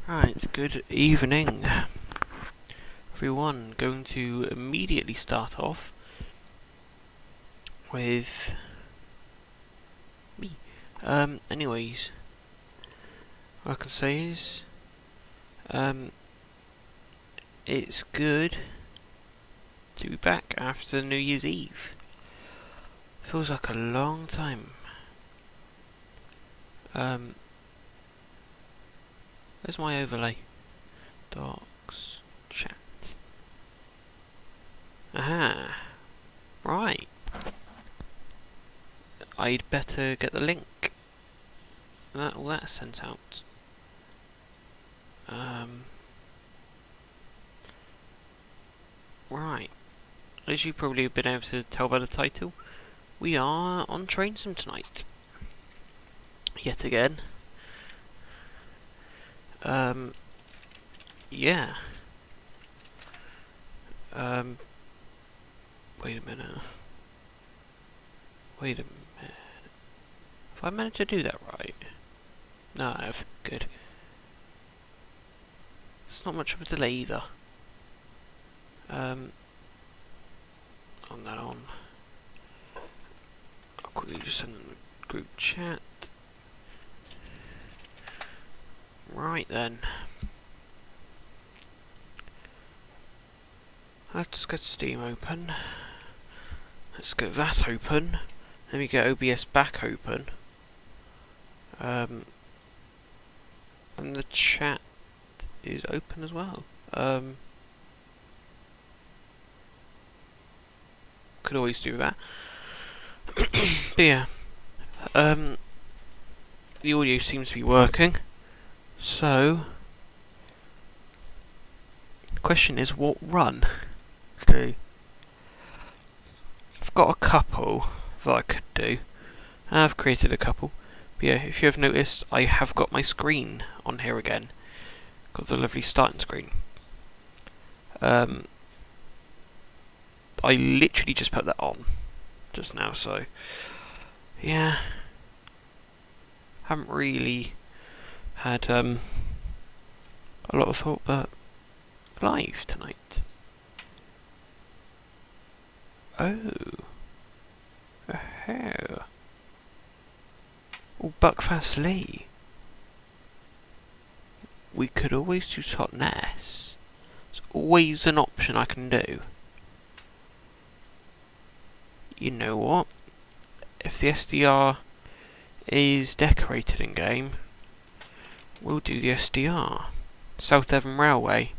Right, good evening, everyone. Going to immediately start off with me. Anyways, what I can say is, it's good to be back after New Year's Eve. Feels like a long time. Where's my overlay? Docs, chat. Aha. Right. I'd better get the link. All that's sent out. Right. As you probably have been able to tell by the title, we are on Train Sim tonight. Yet again. Yeah. Wait a minute. Have I managed to do that right? No, I have. Good. It's not much of a delay either. On that on. I'll quickly just send them a group chat. Right then. Let's get Steam open. Let's get that open. Let me get OBS back open. And the chat is open as well. Could always do that. But yeah. The audio seems to be working. So, the question is, what run to do? I've got a couple that I could do. I've created a couple. But yeah, if you have noticed, I have got my screen on here again. Got the lovely starting screen. I literally just put that on just now, so yeah. Haven't really had a lot of thought, but live tonight. Oh. Oh, Buckfast Lee. We could always do Totnes. It's always an option I can do. You know what? If the SDR is decorated in game, we'll do the SDR. South Devon Railway.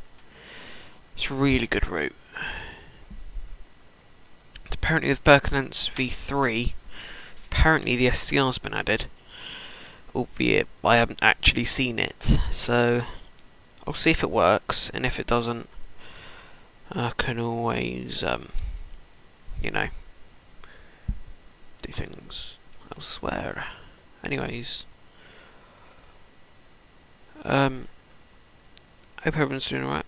It's a really good route. Apparently with Birkenance V3, apparently the SDR's been added. Albeit I haven't actually seen it. So I'll see if it works, and if it doesn't, I can always, you know, do things elsewhere. Anyways, hope everyone's doing alright.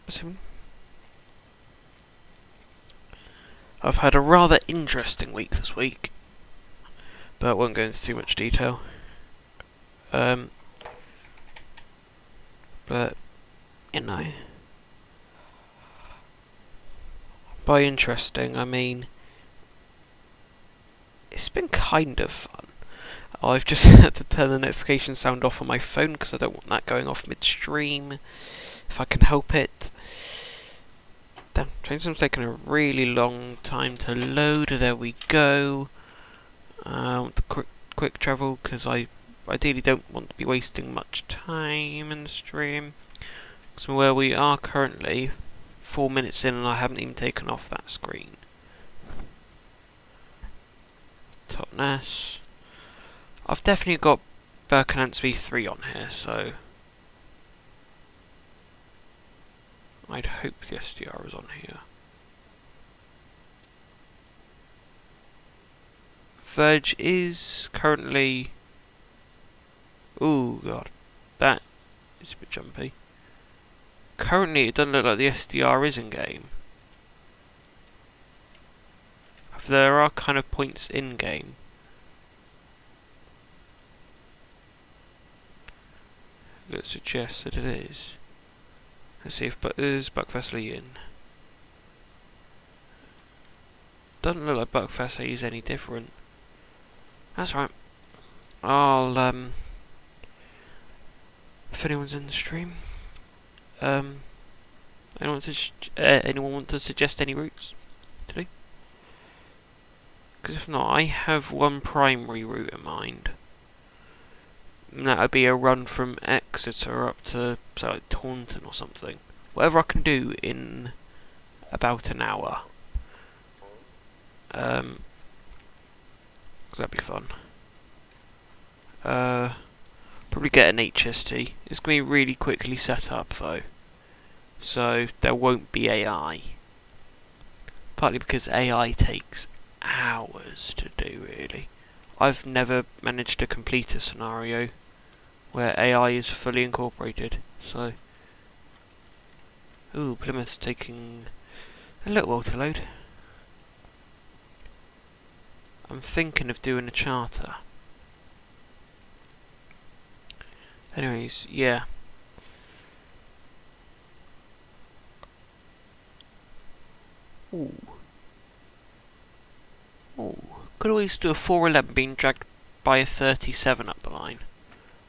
I've had a rather interesting week this week, but I won't go into too much detail. But, you know, by interesting, I mean, it's been kind of fun. I've just had to turn the notification sound off on my phone because I don't want that going off midstream, if I can help it. Damn, Train Sim's taking a really long time to load. There we go. I want the quick travel because I ideally don't want to be wasting much time in the stream. So where we are currently, 4 minutes in, and I haven't even taken off that screen. Totnes. I've definitely got Birkenance V3 on here, so I'd hope the SDR is on here. Verge is currently... Ooh, God. That is a bit jumpy. Currently, it doesn't look like the SDR is in game. There are kind of points in game. That suggests that it is. Let's see if is Buckfast Lee in. Doesn't look like Buckfast Lee is any different. That's right. I'll if anyone's in the stream, anyone want to suggest any routes today? Because if not, I have one primary route in mind. And that would be a run from Exeter up to, say, like Taunton or something. Whatever I can do in about an hour. Because that'd be fun. Probably get an HST. It's going to be really quickly set up though. So there won't be AI. Partly because AI takes hours to do, really. I've never managed to complete a scenario where AI is fully incorporated, so... Ooh, Plymouth's taking a little while to load. I'm thinking of doing a charter. Anyways, yeah. Ooh. Ooh. Could always do a 411 being dragged by a 37 up the line.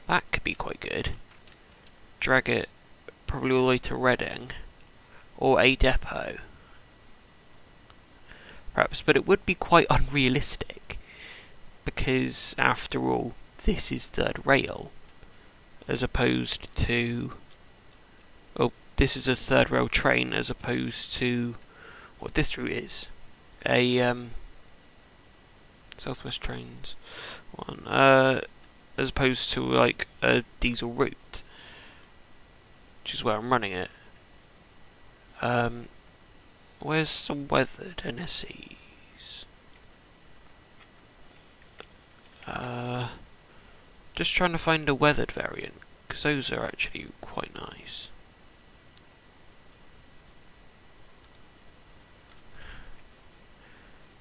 That could be quite good. Drag it probably all the way to Reading. Or a depot. Perhaps, but it would be quite unrealistic. Because, after all, this is third rail. As opposed to... Oh, this is a third rail train as opposed to what this route is. A, Southwest Trains one. As opposed to like a diesel route, which is where I'm running it. Where's some weathered NSEs? Just trying to find a weathered variant, because those are actually quite nice.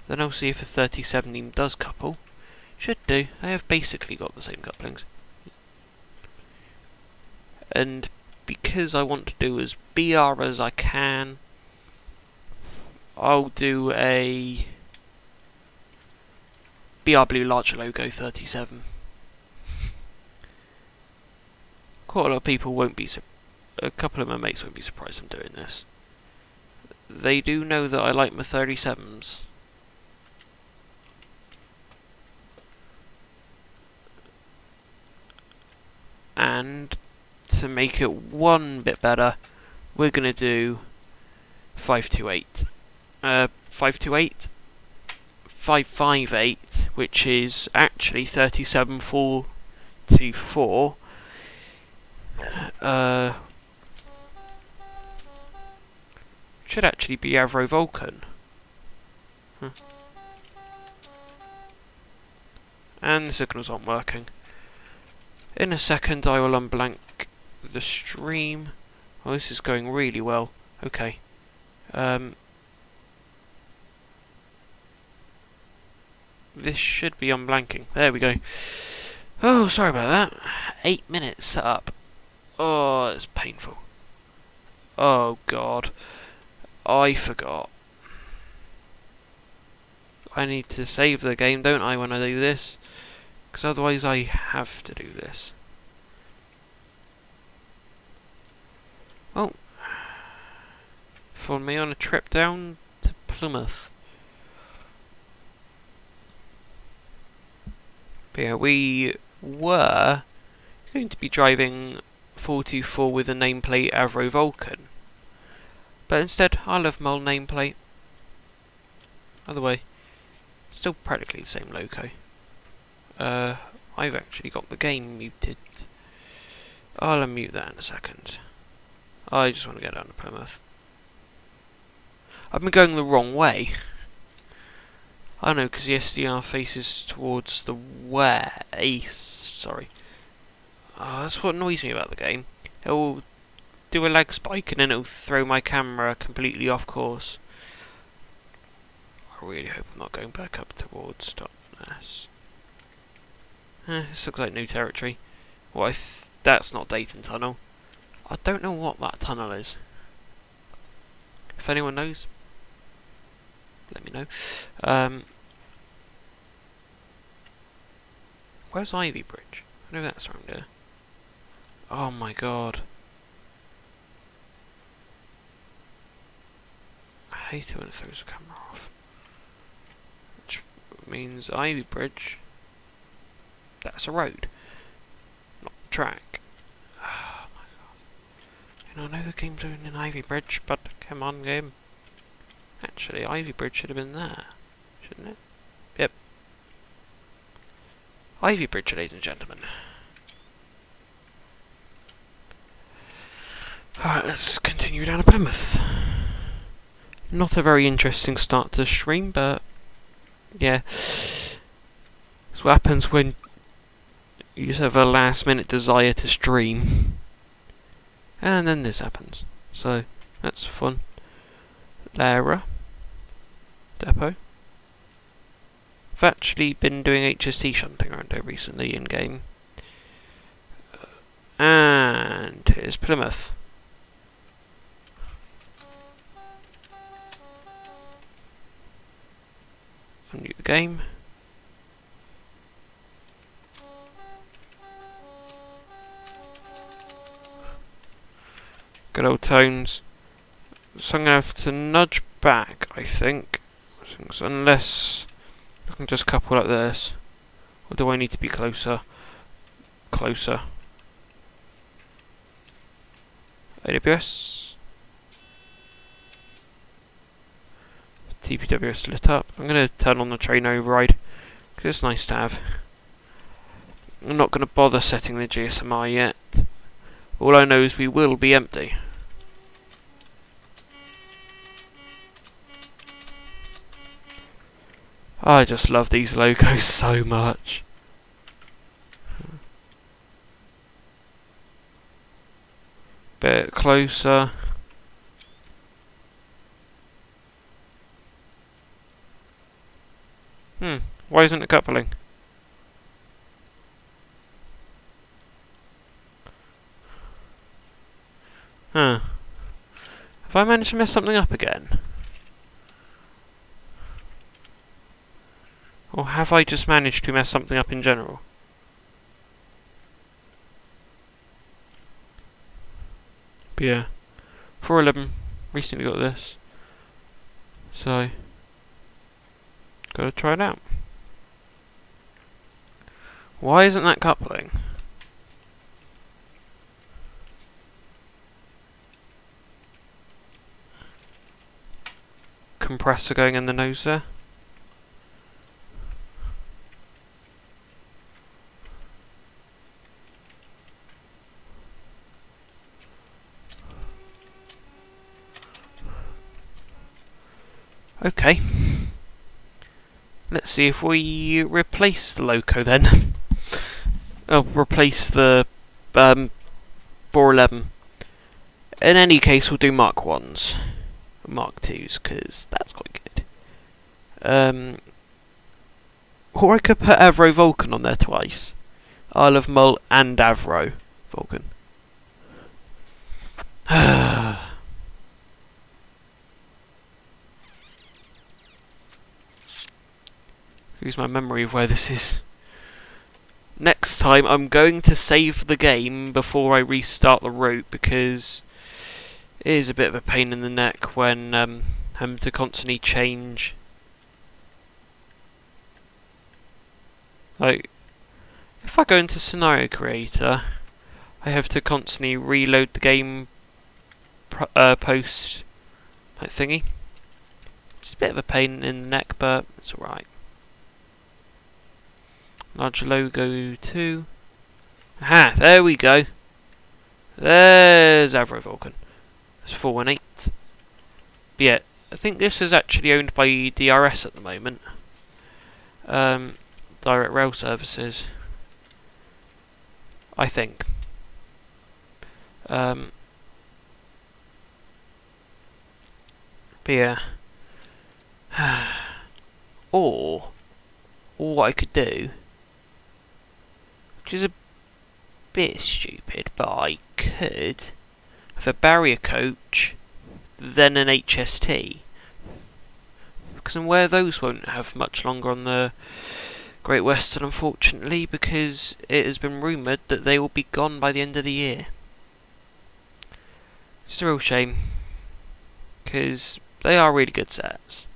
Then I'll see if a 37 even does couple. Should do. They have basically got the same couplings. And because I want to do as BR as I can, I'll do a BR Blue larger logo 37. Quite a lot of people won't be a couple of my mates won't be surprised I'm doing this. They do know that I like my 37s. And to make it one bit better, we're going to do 528. 528, 558, which is actually 37424. Should actually be Avro Vulcan. And the signals aren't working. In a second I will unblank the stream. Oh, this is going really well. Okay. This should be unblanking. There we go. Oh, sorry about that. 8 minutes set up. Oh, it's painful. Oh, God. I forgot. I need to save the game, don't I, when I do this? Because otherwise I have to do this. Oh. Follow me on a trip down to Plymouth. But yeah, we were going to be driving 424 with a nameplate Avro Vulcan. But instead, I'll have Mull nameplate. Either way, still practically the same loco. I've actually got the game muted. I'll unmute that in a second. I just want to get down to Plymouth. I've been going the wrong way. I know, because the SDR faces towards the west. Sorry. That's what annoys me about the game. It'll do a lag spike and then it'll throw my camera completely off course. I really hope I'm not going back up towards Totnes. This looks like new territory. Well, that's not Dayton Tunnel. I don't know what that tunnel is. If anyone knows, let me know. Where's Ivy Bridge? I know that's around here. Oh my god. I hate it when it throws the camera off. Which means Ivy Bridge. That's a road, not the track. Oh my god. I know the game's doing an Ivy Bridge, but come on, game. Actually, Ivy Bridge should have been there, shouldn't it? Yep. Ivy Bridge, ladies and gentlemen. Alright, let's continue down to Plymouth. Not a very interesting start to the stream, but yeah. That's what happens when you just have a last minute desire to stream. And then this happens. So, that's fun. Lara. Depot. I've actually been doing HST shunting around here recently in game. And here's Plymouth. Unmute the game. Good old tones. So I'm going to have to nudge back, I think. Unless I can just couple like this. Or do I need to be closer? Closer. AWS. TPWS lit up. I'm going to turn on the train override, because it's nice to have. I'm not going to bother setting the GSMR yet. All I know is we will be empty. I just love these logos so much. Bit closer. Why isn't it coupling? Huh. Have I managed to mess something up again? Or have I just managed to mess something up in general? But yeah. 411. Recently got this. So, gotta try it out. Why isn't that coupling? Compressor going in the nose there. Okay. Let's see if we replace the loco then. Oh, replace the 411. In any case, we'll do Mark 1s. Mark 2s, because that's quite good. Or I could put Avro Vulcan on there twice. Isle of Mull and Avro Vulcan. Lose my memory of where this is. Next time I'm going to save the game before I restart the route, because it is a bit of a pain in the neck when having to constantly change. Like, if I go into Scenario Creator, I have to constantly reload the game post like thingy. It's a bit of a pain in the neck, but it's alright. Large logo 2. Aha, there we go. There's Avro Vulcan. It's 418. But yeah, I think this is actually owned by DRS at the moment. Direct Rail Services. I think. But yeah. Or what I could do, which is a bit stupid, but I could have a barrier coach than an HST. Because I'm aware those won't have much longer on the Great Western, unfortunately, because it has been rumoured that they will be gone by the end of the year. It's a real shame, because they are really good sets.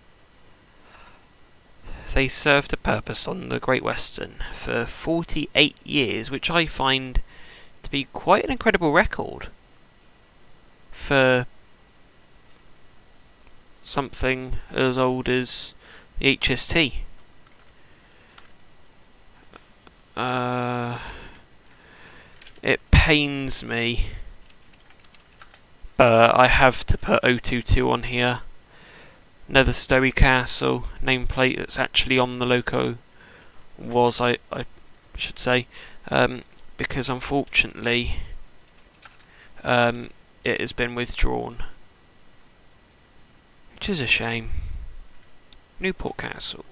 They served a purpose on the Great Western for 48 years, which I find to be quite an incredible record for something as old as the HST. It pains me, but I have to put 022 on here. Nether Story Castle nameplate that's actually on the loco was, I should say, because unfortunately it has been withdrawn, which is a shame. Newport Castle.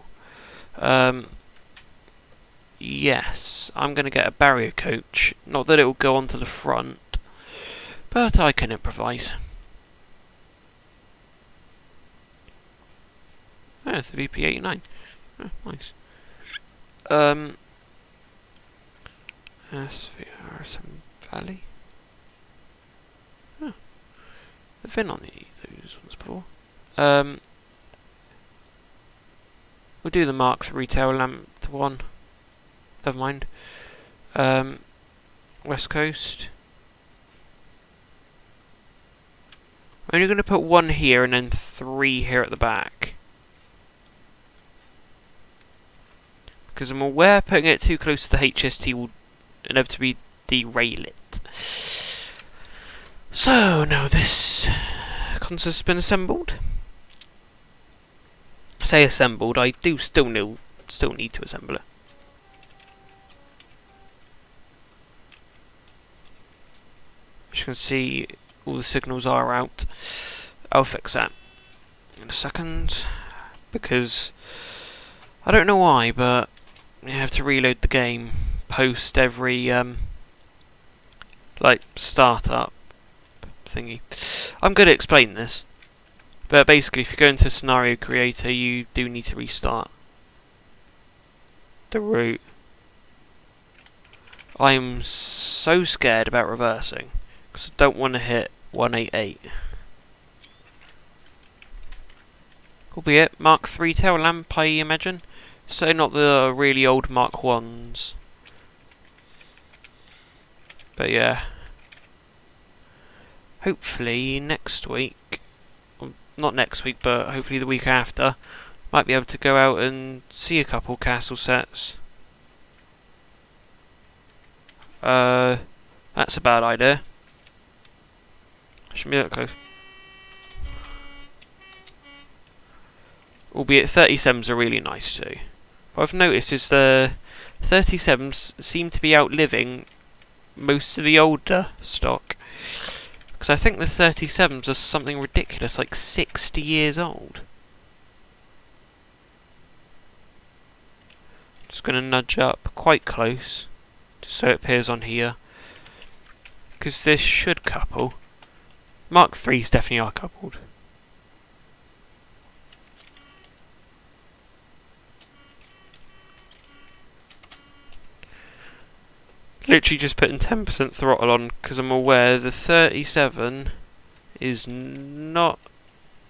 Yes, I'm going to get a barrier coach. Not that it will go onto the front, but I can improvise. Oh, it's the VP89. Oh, nice. SVRSM Valley. Oh, they've been on those ones before. We'll do the Mark III tail lamp to 1. Never mind. West Coast. I'm only going to put 1 here and then 3 here at the back. Because I'm aware putting it too close to the HST will inevitably derail it. So, now this console's been assembled. I say assembled, I do still need to assemble it. As you can see, all the signals are out. I'll fix that in a second, because I don't know why, but you have to reload the game post every like startup thingy. I'm going to explain this, but basically if you go into Scenario Creator you do need to restart the route. I'm so scared about reversing because I don't want to hit 188. Albeit Mark III tail lamp, I imagine. So not the really old Mark 1s. But yeah. Hopefully next week, well, not next week, but hopefully the week after, might be able to go out and see a couple castle sets. That's a bad idea. Shouldn't be that close. Albeit 37s are really nice too. What I've noticed is the 37s seem to be outliving most of the older stock. Because I think the 37s are something ridiculous, like 60 years old. Just going to nudge up quite close, just so it appears on here. Because this should couple. Mark III's definitely are coupled. Literally just putting 10% throttle on because I'm aware the 37 is not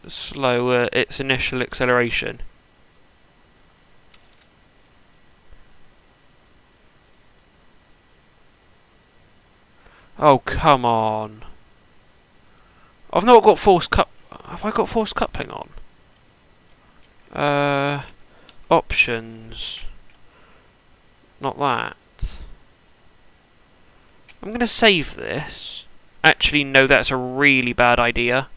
slow at its initial acceleration. Oh, come on. I've not got forced have I got forced coupling on? Options. Not that. I'm going to save this. Actually, no, that's a really bad idea.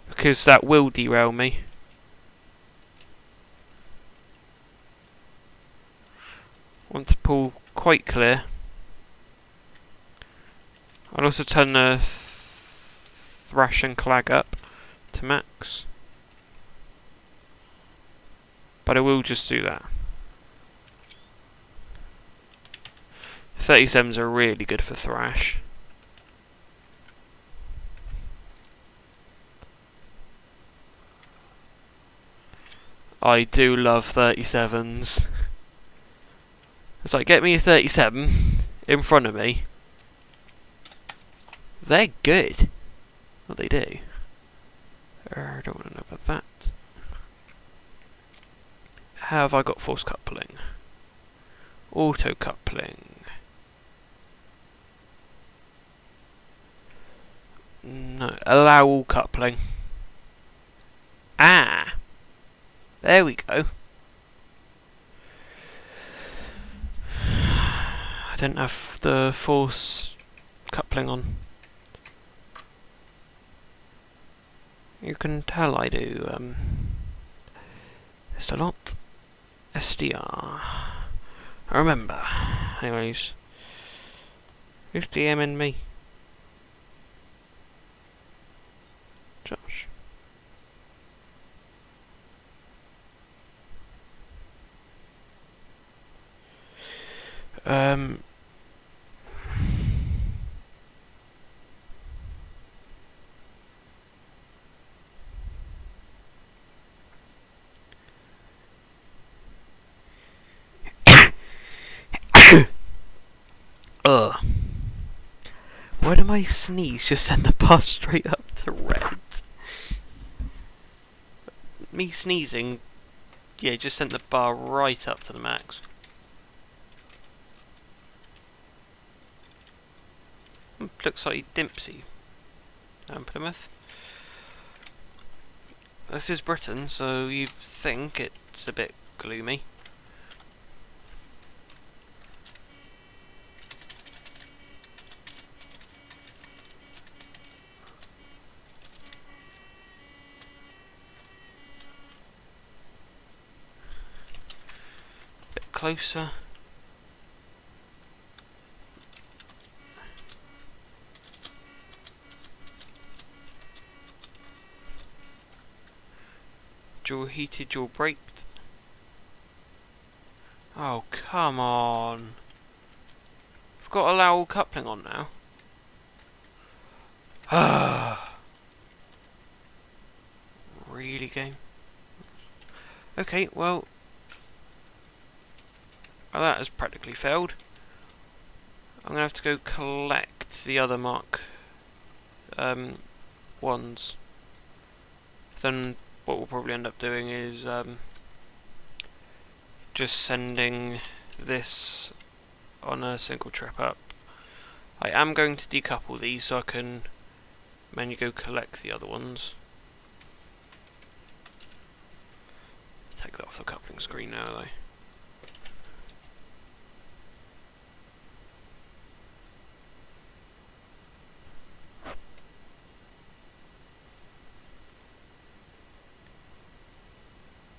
Because that will derail me. Want to pull quite clear. I'll also turn the thrash and clag up to max. But I will just do that. 37s are really good for thrash. I do love 37s. It's like, get me a 37 in front of me. They're good. What they do. I don't want to know about that. Have I got force coupling? Auto coupling. No, allow all coupling. Ah! There we go. I didn't have the force coupling on. You can tell I do this a lot. SDR. I remember. Anyways. 50M in me. Josh. Why did my sneeze just send the bar straight up to red? Me sneezing, yeah, just sent the bar right up to the max. Looks like Dempsey. Plymouth. This is Britain, so you think it's a bit gloomy. Bit closer. Dual heated, dual braked. Oh, come on. I've got to allow all coupling on now. Really, game? Okay, well, that has practically failed. I'm going to have to go collect the other Mark ones. Then what we'll probably end up doing is just sending this on a single trip up. I am going to decouple these so I can manually go collect the other ones. Take that off the coupling screen now though.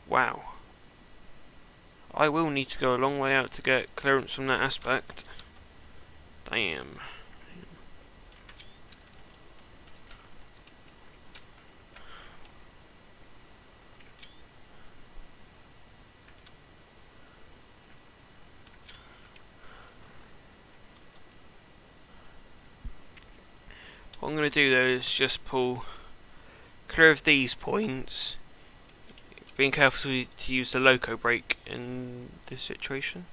Wow. I will need to go a long way out to get clearance from that aspect. Damn. What I'm going to do though is just pull clear of these points, being careful to use the loco brake in this situation.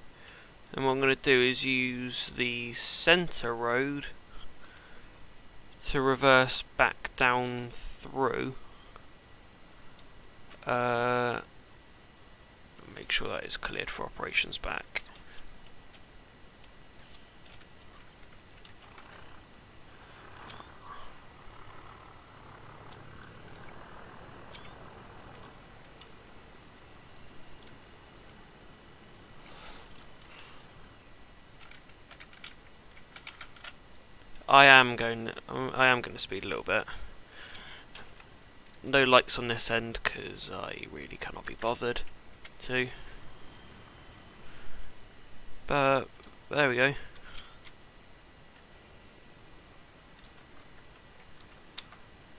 And what I'm going to do is use the centre road to reverse back down through. Make sure that is cleared for operations back. I am going to speed a little bit. No lights on this end because I really cannot be bothered to. But there we go.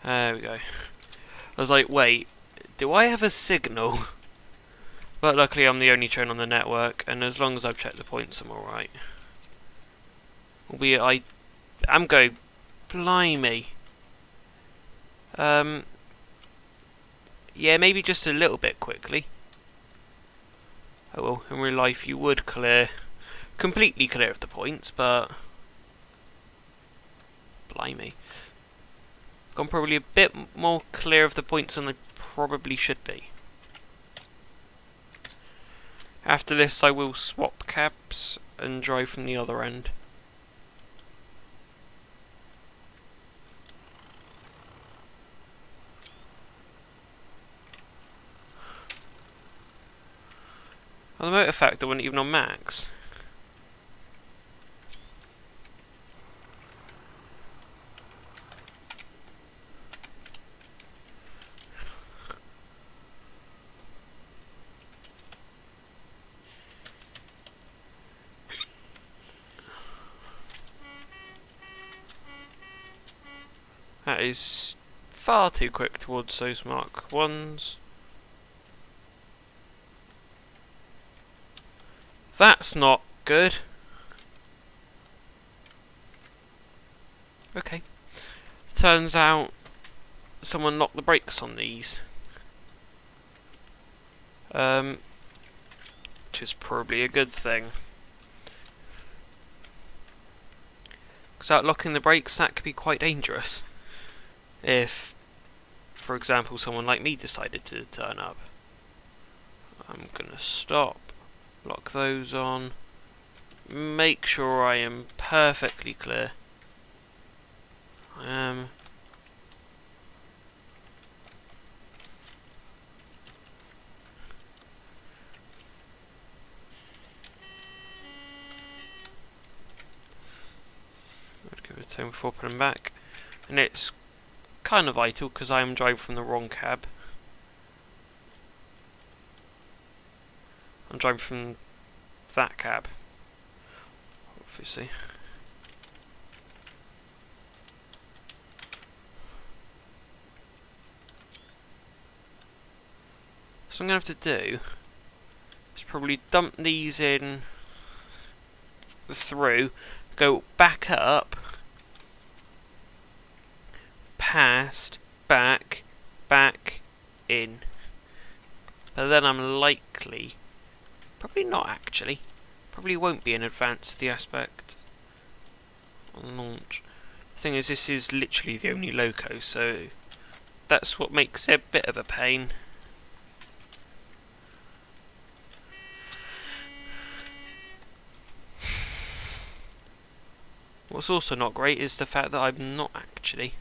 There we go. I was like, wait, do I have a signal? But luckily I'm the only train on the network, and as long as I've checked the points, I'm alright. Albeit I'm going, blimey. Yeah, maybe just a little bit quickly. Oh well, in real life you would completely clear of the points, but blimey. I'm probably a bit more clear of the points than I probably should be. After this I will swap cabs and drive from the other end. And the motor factor wasn't even on max. That is far too quick towards those Mark 1s. That's not good. Okay. Turns out someone locked the brakes on these. Which is probably a good thing. Because without locking the brakes, that could be quite dangerous. If, for example, someone like me decided to turn up. I'm gonna stop, lock those on, make sure I am perfectly clear. I am. I'd give it a turn before putting back, and it's kind of vital because I am driving from the wrong cab. I'm driving from that cab, obviously. So I'm going to have to do is probably dump these in through, go back up, past, back, back, in. But then I'm likely, probably not actually, probably won't be in advance of the aspect on launch. The thing is, this is literally the only loco, so that's what makes it a bit of a pain. What's also not great is the fact that I'm not actually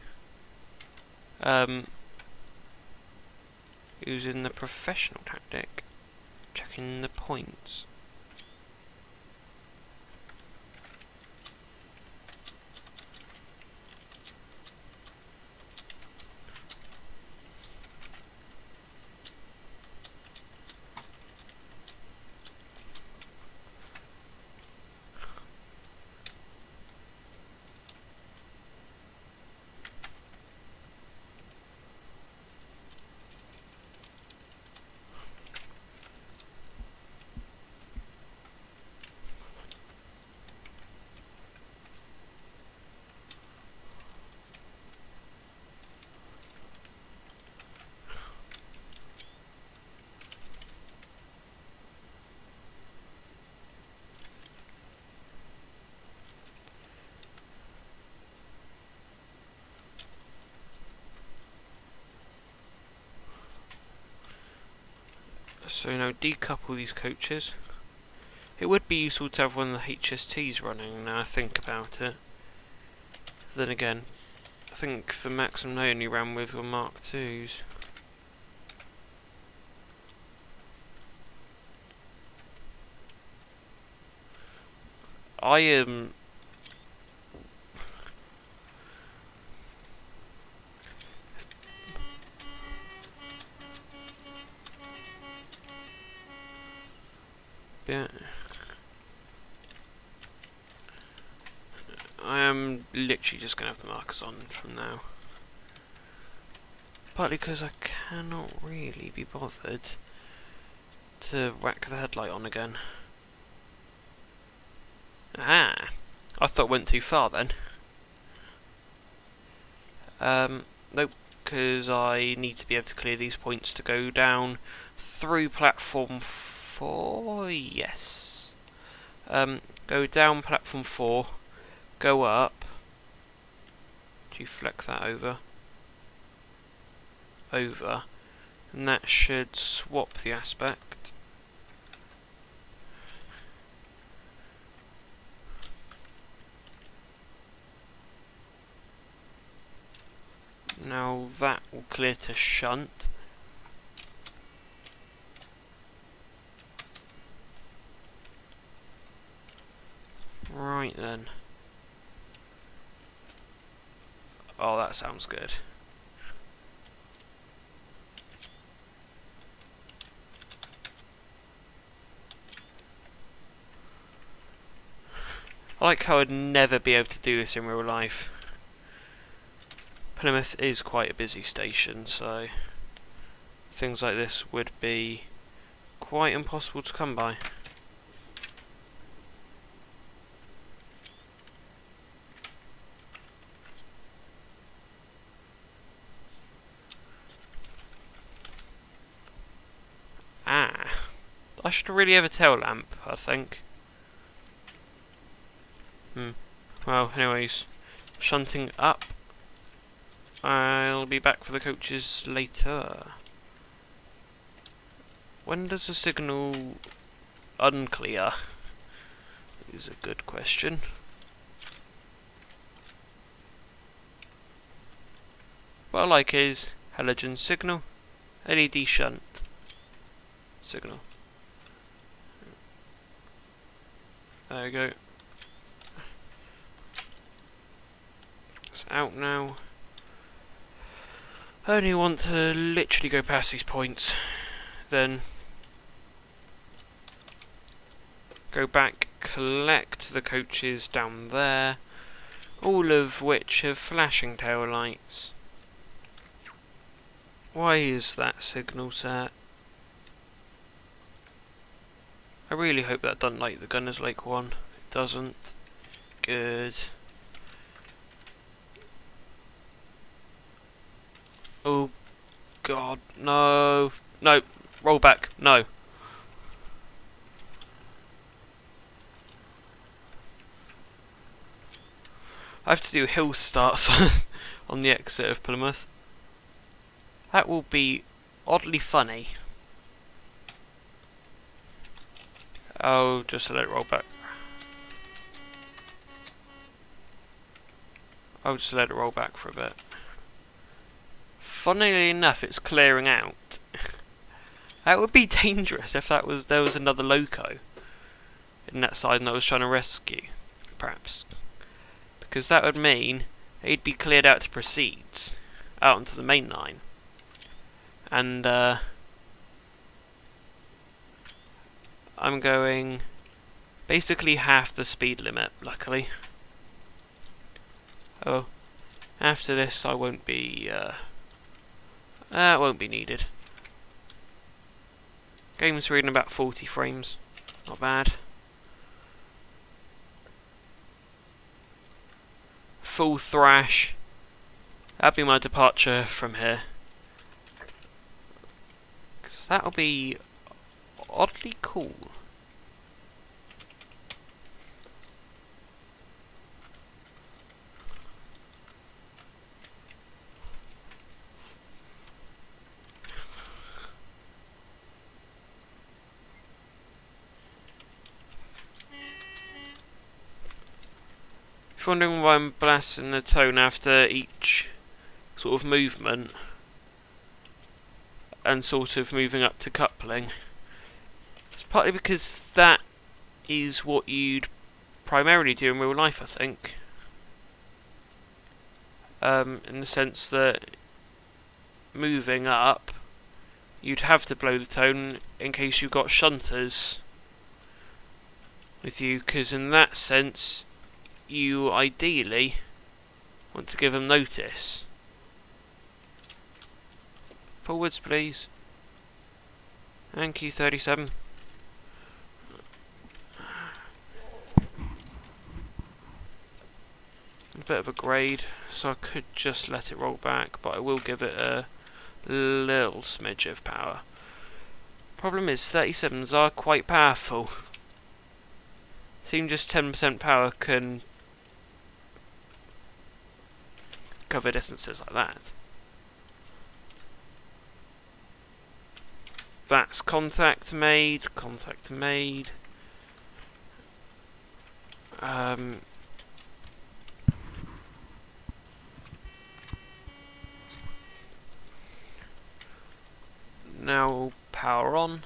using the professional tactic, checking the points. So now decouple these coaches. It would be useful to have one of the HSTs running now I think about it. Then again, I think the maximum I only ran with were Mark IIs. I am literally just going to have the markers on from now. Partly because I cannot really be bothered to whack the headlight on again. Aha! I thought it went too far then. Nope, because I need to be able to clear these points to go down through platform 4 4, yes. Go down platform 4, go up, deflect that over, and that should swap the aspect. Now that will clear to shunt. Right then. Oh, that sounds good. I like how I'd never be able to do this in real life. Plymouth is quite a busy station, so things like this would be quite impossible to come by. I should really have a tail lamp, I think. Well, anyways, shunting up. I'll be back for the coaches later. When does the signal unclear? Is a good question. What I like is halogen signal, LED shunt signal. There we go. It's out now. I only want to literally go past these points, then go back, collect the coaches down there, all of which have flashing tail lights. Why is that signal set? I really hope that doesn't light the Gunners Lake one. It doesn't. Good. Oh god, no. No, roll back, no. I have to do hill starts on the exit of Plymouth. That will be oddly funny. Oh, just let it roll back. I'll just let it roll back for a bit. Funnily enough, it's clearing out. That would be dangerous if there was another loco in that side and I was trying to rescue, perhaps. Because that would mean he'd be cleared out to proceeds, out onto the main line. And I'm going basically half the speed limit, luckily. Oh, after this I won't be, it won't be needed. Game's reading about 40 frames, not bad. Full thrash, that'll be my departure from here. Because that'll be oddly cool. If you're wondering why I'm blasting the tone after each sort of movement and sort of moving up to coupling, it's partly because that is what you'd primarily do in real life, I think. In the sense that moving up, you'd have to blow the tone in case you've got shunters with you, because in that sense you ideally want to give them notice. Forwards, please. Thank you, 37. A bit of a grade, so I could just let it roll back, but I will give it a little smidge of power. Problem is, 37s are quite powerful. Seeing just 10% power can cover distances like that. That's contact made, contact made. Now power on.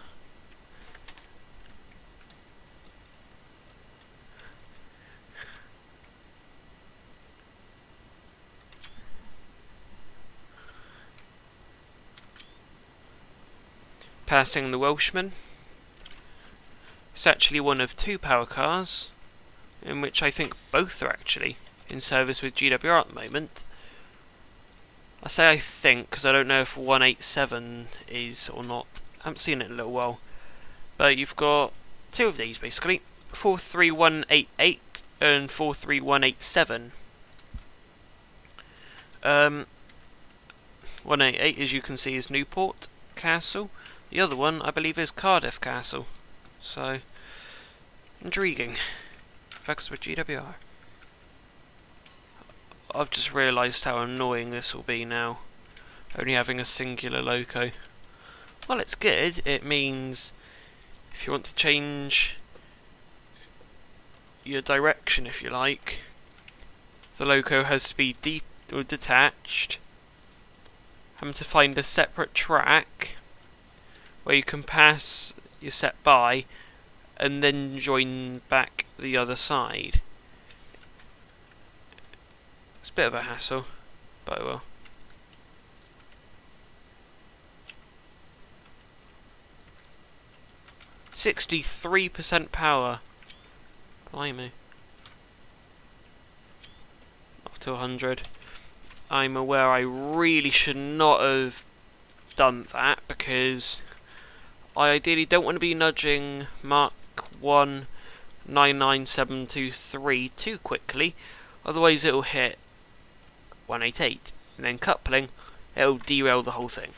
Passing the Welshman. It's actually one of 2 power cars, in which I think both are actually in service with GWR at the moment. I say I think, because I don't know if 187 is or not. I haven't seen it in a little while. But you've got 2 of these, basically. 43188 and 43187. 188, as you can see, is Newport Castle. The other one, I believe, is Cardiff Castle. So, intriguing. Facts with GWR. I've just realised how annoying this will be now, only having a singular loco. Well, it's good. It means if you want to change your direction, if you like, the loco has to be detached. Having to find a separate track where you can pass your set by and then join back the other side. It's a bit of a hassle, but I will. 63% power. Blimey. Up to 100. I'm aware I really should not have done that, because I ideally don't want to be nudging Mark 1 99723 too quickly, otherwise it'll hit 188, and then coupling, it'll derail the whole thing.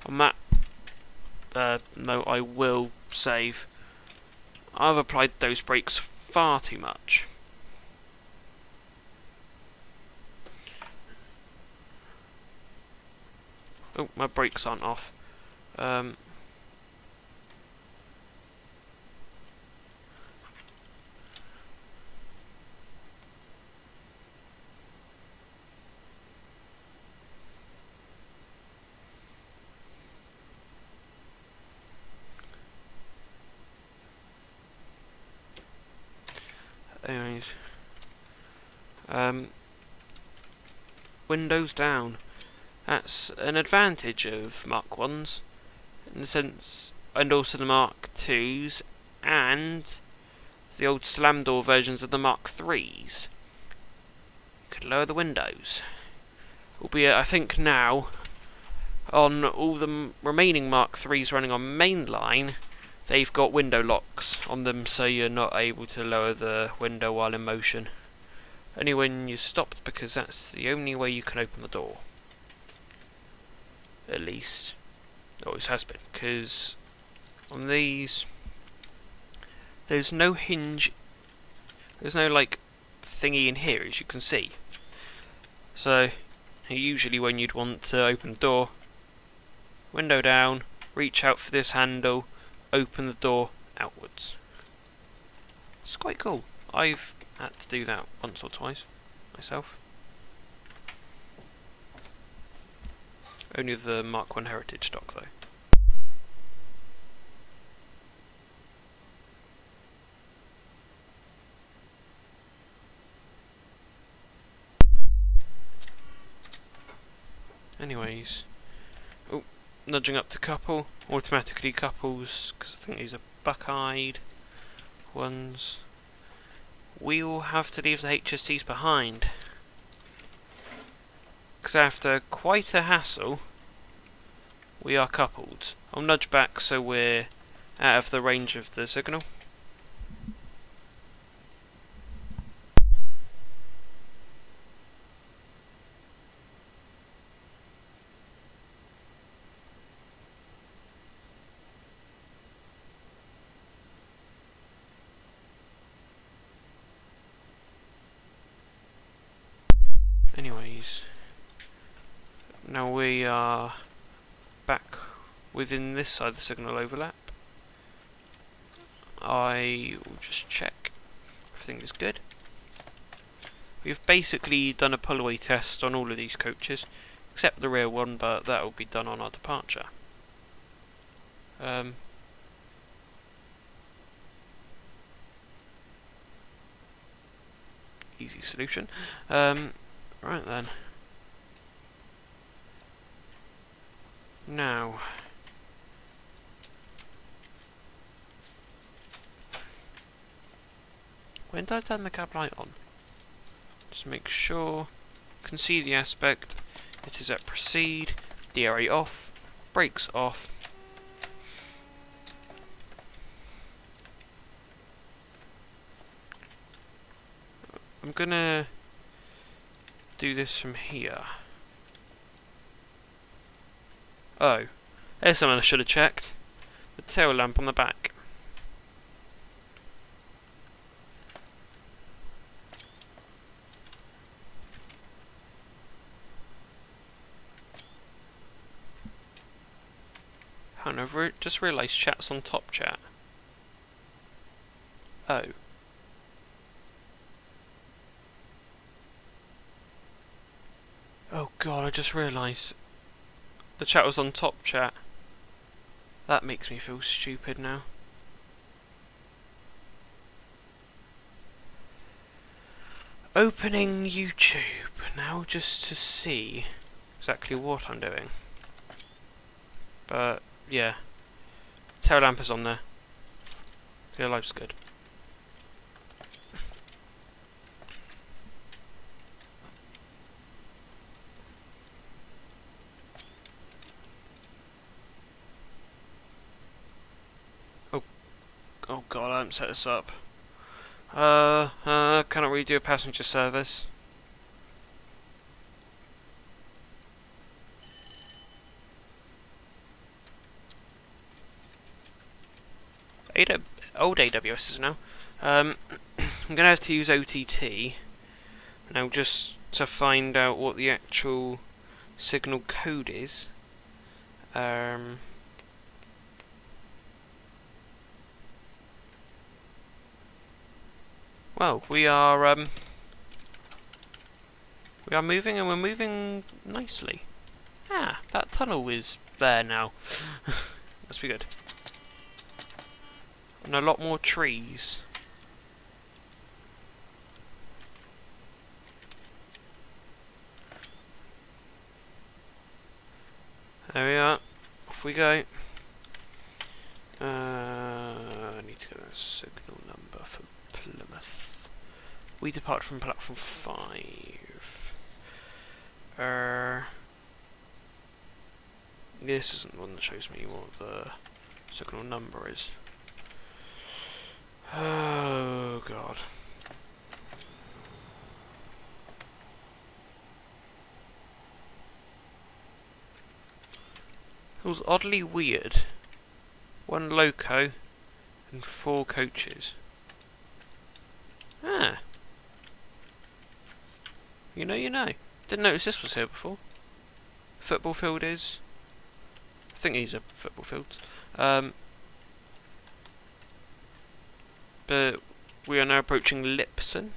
On that note, I will save. I've applied those brakes far too much. Oh, my brakes aren't off. Anyways, windows down. That's an advantage of Mark 1s, in the sense, and also the Mark 2s, and the old slam door versions of the Mark 3s. You could lower the windows. Albeit, I think now, on all the remaining Mark 3s running on mainline, they've got window locks on them, so you're not able to lower the window while in motion. Only when you're stopped, because that's the only way you can open the door. At least. It always has been, because on these, there's no hinge, there's no, like, thingy in here, as you can see. So, usually when you'd want to open the door, window down, reach out for this handle, open the door outwards. It's quite cool. I've had to do that once or twice myself. Only the Mark 1 Heritage stock though. Anyways, oh, nudging up to couple, automatically couples, because I think these are buck-eyed ones. We will have to leave the HSTs behind, because after quite a hassle, we are coupled. I'll nudge back so we're out of the range of the signal. Now we are back within this side of the signal overlap. I will just check everything is good. We've basically done a pull-away test on all of these coaches, except the rear one, but that will be done on our departure. Easy solution. Right then. Now, when did I turn the cab light on? Just make sure. Can see the aspect. It is at proceed. DRA off. Brakes off. I'm gonna do this from here. Oh, there's something I should have checked. The tail lamp on the back. I've just realised chat's on top chat. Oh. Oh god, I just realised the chat was on top chat. That makes me feel stupid now. Opening YouTube now just to see exactly what I'm doing. But yeah, tail lamp is on there. Your life's good. Oh god, I haven't set this up. Can I redo a passenger service? Old AWSs now. I'm gonna have to use OTT now just to find out what the actual signal code is. Well, we are moving, and we're moving nicely. Ah, that tunnel is there now. Must be good. And a lot more trees. There we are. Off we go. I need to get a signal number for Plymouth. We depart from platform 5. This isn't the one that shows me what the signal number is. Oh god. It was oddly weird. 1 loco and 4 coaches. Ah. You know. Didn't notice this was here before. Football field is. I think these are football fields. But we are now approaching Lipson.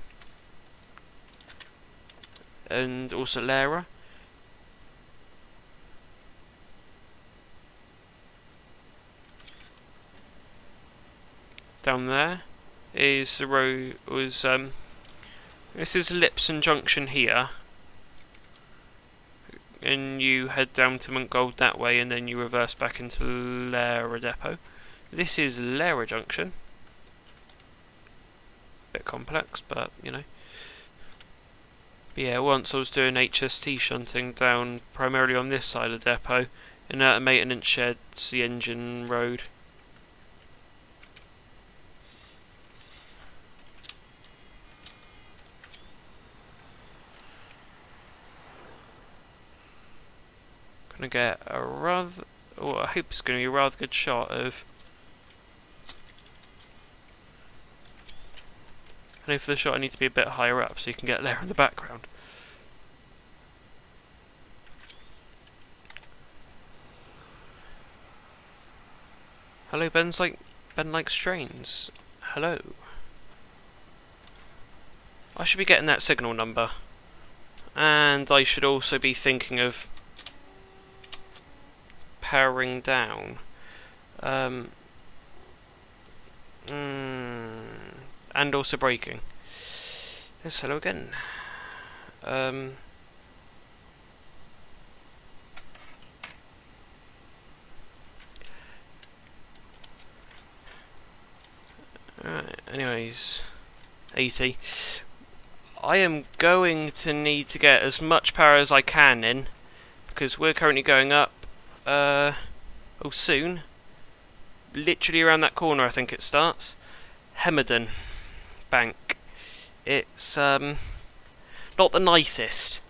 And also Lara. Down there is the road. This is Lipson Junction here, and you head down to Montgold that way, and then you reverse back into Lara Depot. This is Lara Junction. Bit complex, but you know. But yeah, once I was doing HST shunting down primarily on this side of the depot, and out of maintenance sheds, the engine road. Gonna get a rather, I hope it's gonna be a rather good shot of. I know for the shot I need to be a bit higher up so you can get there in the background. Hello, Ben likes trains. Hello. I should be getting that signal number. And I should also be thinking of powering down. And also braking. Yes, hello again. Alright, anyways, 80. I am going to need to get as much power as I can in, because we're currently going up, soon. Literally around that corner I think it starts. Hemerdon Bank. It's, not the nicest,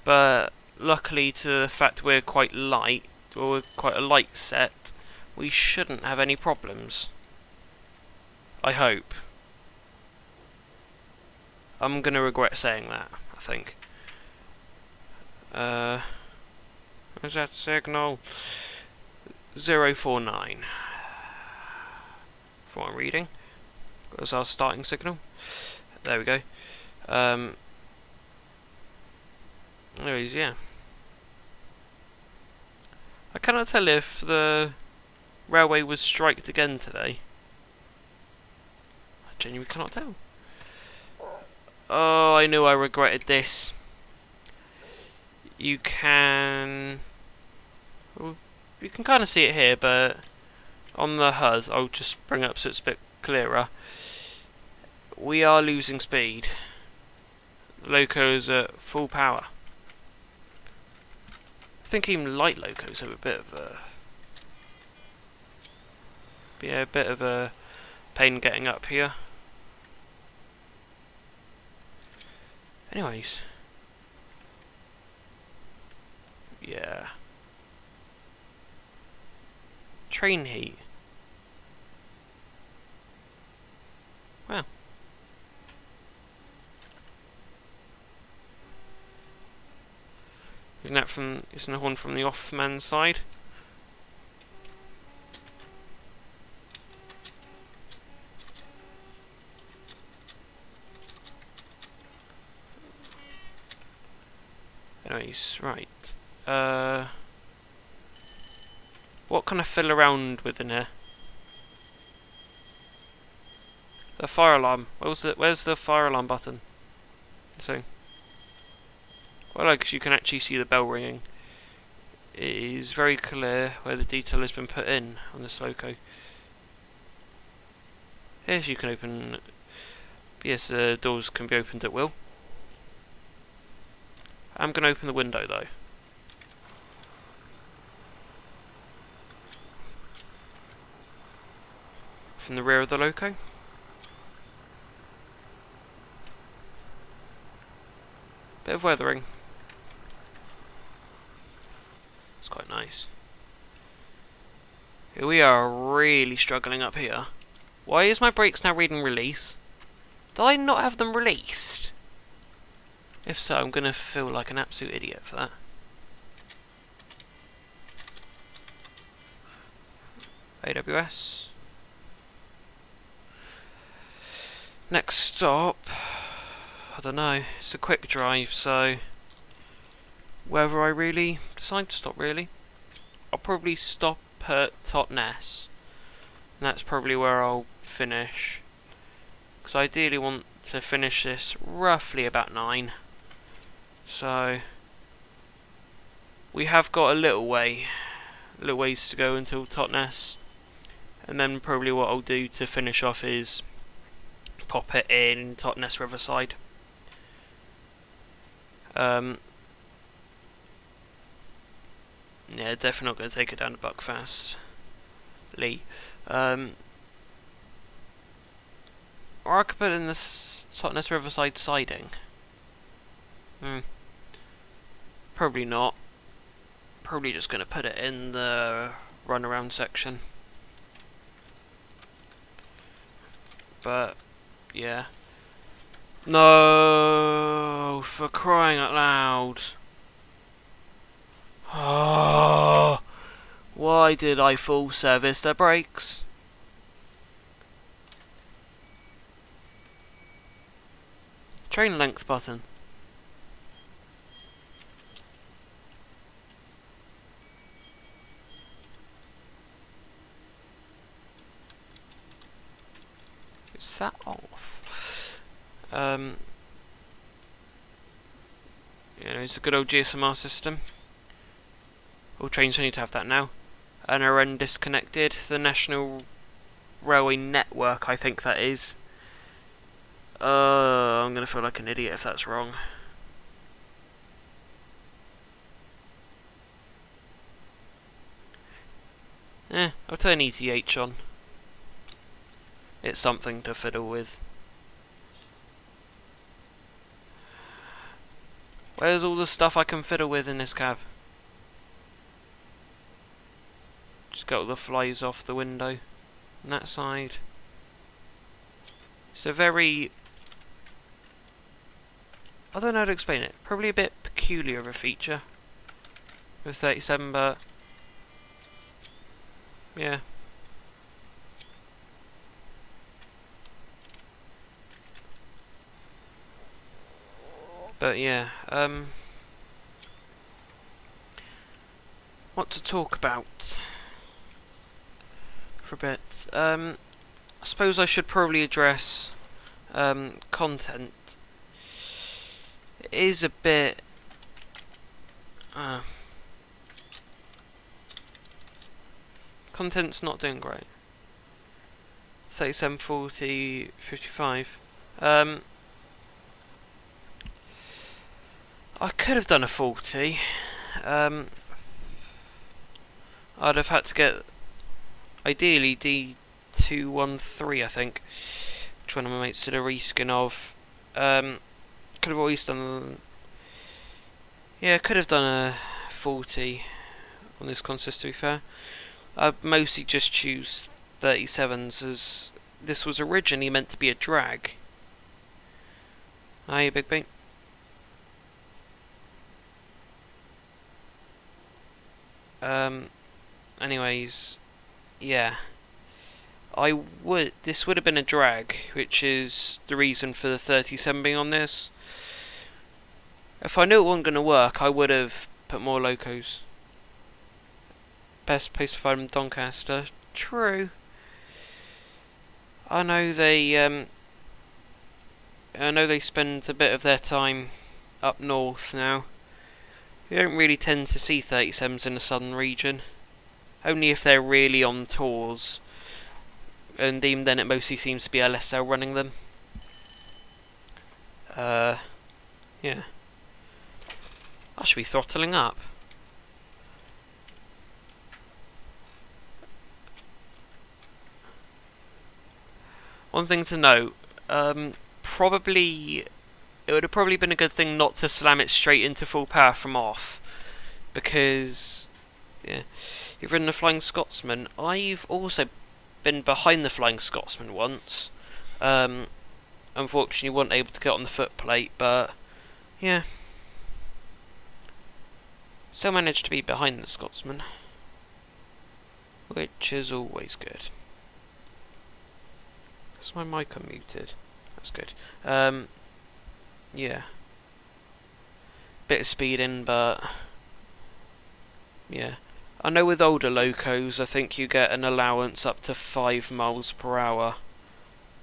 but luckily to the fact we're quite light, or we're quite a light set, we shouldn't have any problems. I hope. I'm gonna regret saying that, I think. Where's that signal? 049. For what I'm reading. Was our starting signal. There we go. Anyways, yeah. I cannot tell if the railway was striked again today. I genuinely cannot tell. Oh, I knew I regretted this. You can... Well, you can kind of see it here, but on the HUD, I'll just bring it up so it's a bit clearer. We are losing speed. The loco's at full power. I think even light locos have a bit of a pain getting up here. Anyways. Yeah. Train heat. Wow. Isn't that one from the off-man side? Anyways, right. What can I fill around with in here? The fire alarm. Where's the fire alarm button? So, well, because you can actually see the bell ringing. It is very clear where the detail has been put in on this loco. Yes, you can open. Yes, the doors can be opened at will. I'm going to open the window though. From the rear of the loco. Bit of weathering. It's quite nice. Here we are, really struggling up here. Why is my brakes now reading release? Did I not have them released? If so, I'm gonna feel like an absolute idiot for that. AWS. Next stop, I don't know, it's a quick drive, so whether I really decide to stop really, I'll probably stop at Totnes, and that's probably where I'll finish, because I ideally want to finish this roughly about 9, so we have got a little ways to go until Totnes, and then probably what I'll do to finish off is pop it in Totnes Riverside. Yeah, definitely not going to take it down to Buckfast. Lee. Or I could put it in the Totnes Riverside siding. Probably not. Probably just going to put it in the runaround section. But yeah. No, for crying out loud. Oh, Why did I full service the brakes? Train length button. Is that off? It's a good old GSMR system. All trains need to have that now. NRN disconnected. The National Railway Network, I think that is. I'm gonna feel like an idiot if that's wrong. I'll turn ETH on. It's something to fiddle with. Where's all the stuff I can fiddle with in this cab? Just got all the flies off the window on that side. It's a very... I don't know how to explain it. Probably a bit peculiar of a feature with 37, but... yeah. But yeah, what to talk about for a bit. I suppose I should probably address content. It is a bit content's not doing great. 37, 40, 55. I could have done a 40. I'd have had to get ideally D213, I think, which one of my mates did a reskin of. Could have always done. Yeah, could have done a 40 on this consist, to be fair. I'd mostly just choose 37s as this was originally meant to be a drag. Hiya, Big Beat. Anyways, yeah. This would have been a drag, which is the reason for the 37 being on this. If I knew it wasn't going to work, I would have put more locos. Best place to find them, Doncaster. True. I know they spend a bit of their time up north now. You don't really tend to see 37s in the southern region. Only if they're really on tours. And even then it mostly seems to be LSL running them. Yeah. I should be throttling up. One thing to note, probably... It would have probably been a good thing not to slam it straight into full power from off. Because... yeah. You've ridden the Flying Scotsman. I've also been behind the Flying Scotsman once. Unfortunately, wasn't able to get on the footplate, but yeah, still managed to be behind the Scotsman, which is always good. Is my mic unmuted? That's good. Yeah, bit of speeding, but yeah. I know with older locos, I think you get an allowance up to 5 miles per hour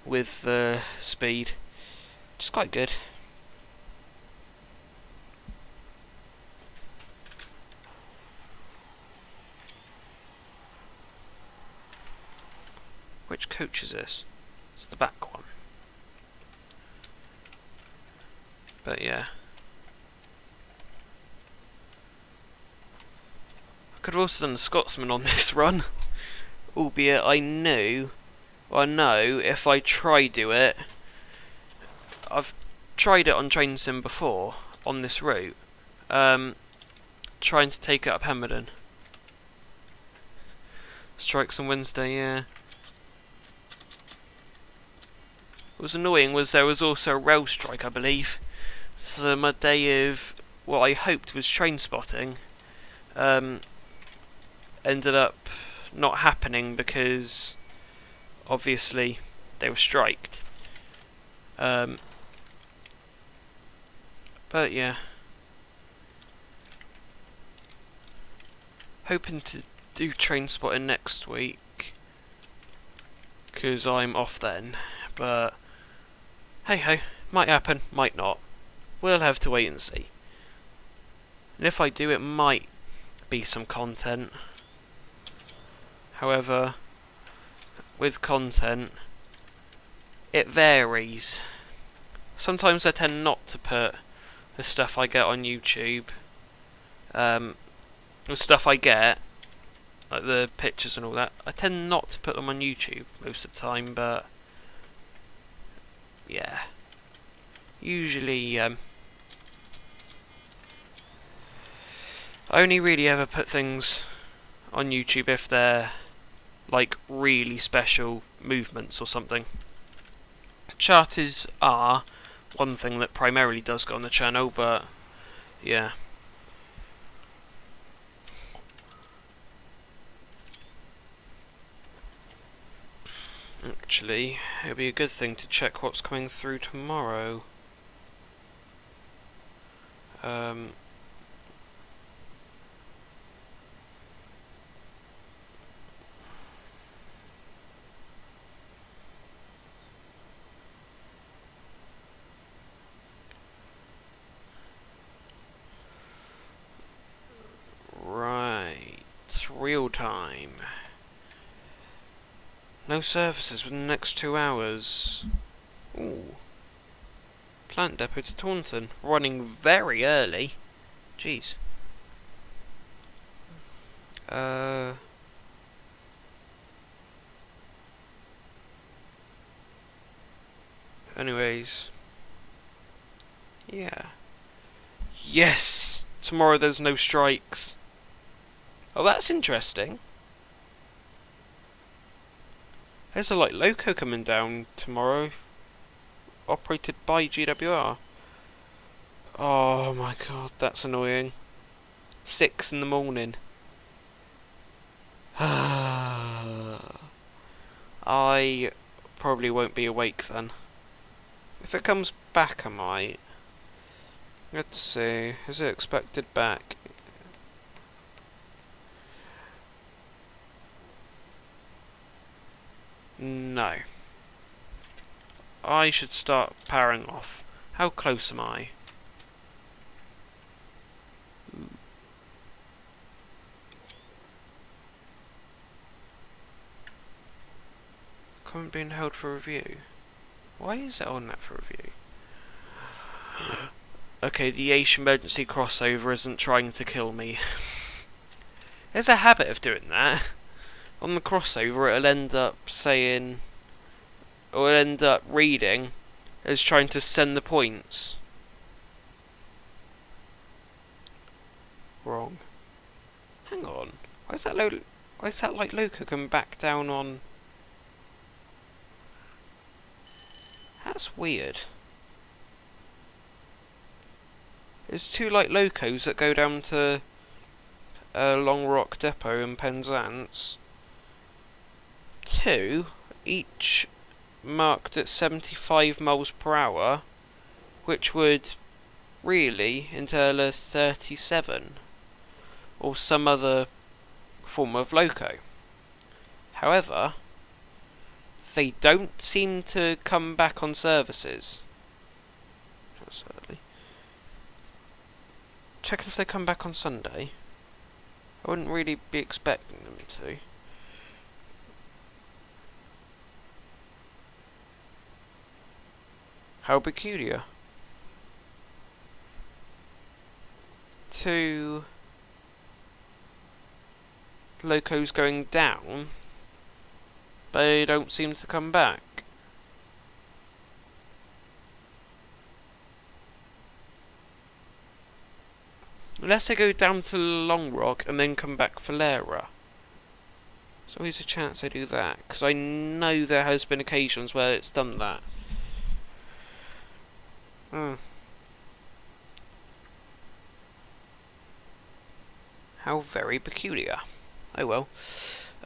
with the speed, which is quite good. Which coach is this? It's the back one. But yeah. Could have also done the Scotsman on this run, albeit I know if I try do it, I've tried it on Train Sim before on this route, trying to take it up Hemerdon. Strikes on Wednesday, yeah. What was annoying was there was also a rail strike, I believe. So my day of what I hoped was train spotting, ended up not happening because obviously they were striked. But yeah, hoping to do train spotting next week because I'm off then. But hey ho, might happen, might not. We'll have to wait and see. And if I do, it might be some content. However, with content, it varies. Sometimes I tend not to put the stuff I get on YouTube. The stuff I get, like the pictures and all that, I tend not to put them on YouTube most of the time, but yeah. Usually, I only really ever put things on YouTube if they're like really special movements or something. Charters are one thing that primarily does go on the channel, but yeah. Actually, it'd be a good thing to check what's coming through tomorrow. Right, real time. No services within the next 2 hours. Ooh. Plant depot to Taunton, running very early. Jeez. Anyways. Yeah. Yes! Tomorrow there's no strikes. Oh, that's interesting. There's a light loco coming down tomorrow, operated by GWR. Oh my god, that's annoying. 6 in the morning. I probably won't be awake then. If it comes back, I might. Let's see. Is it expected back? No. I should start powering off. How close am I? Comment being held for review. Why is it on that for review? Okay, the H emergency crossover isn't trying to kill me. There's a habit of doing that. On the crossover, it'll end up saying, or it'll end up reading as trying to send the points. Wrong. Hang on. Why is that like Loco coming back down on? That's weird. There's 2 light locos that go down to Long Rock Depot in Penzance. 2, each marked at 75 miles per hour, which would really entail a 37 or some other form of loco. However, they don't seem to come back on services. Checking if they come back on Sunday. I wouldn't really be expecting them to. How peculiar. 2 locos going down, but they don't seem to come back. Unless they go down to Long Rock and then come back for Lara. There's always a chance they do that, because I know there has been occasions where it's done that. How very peculiar. Oh well.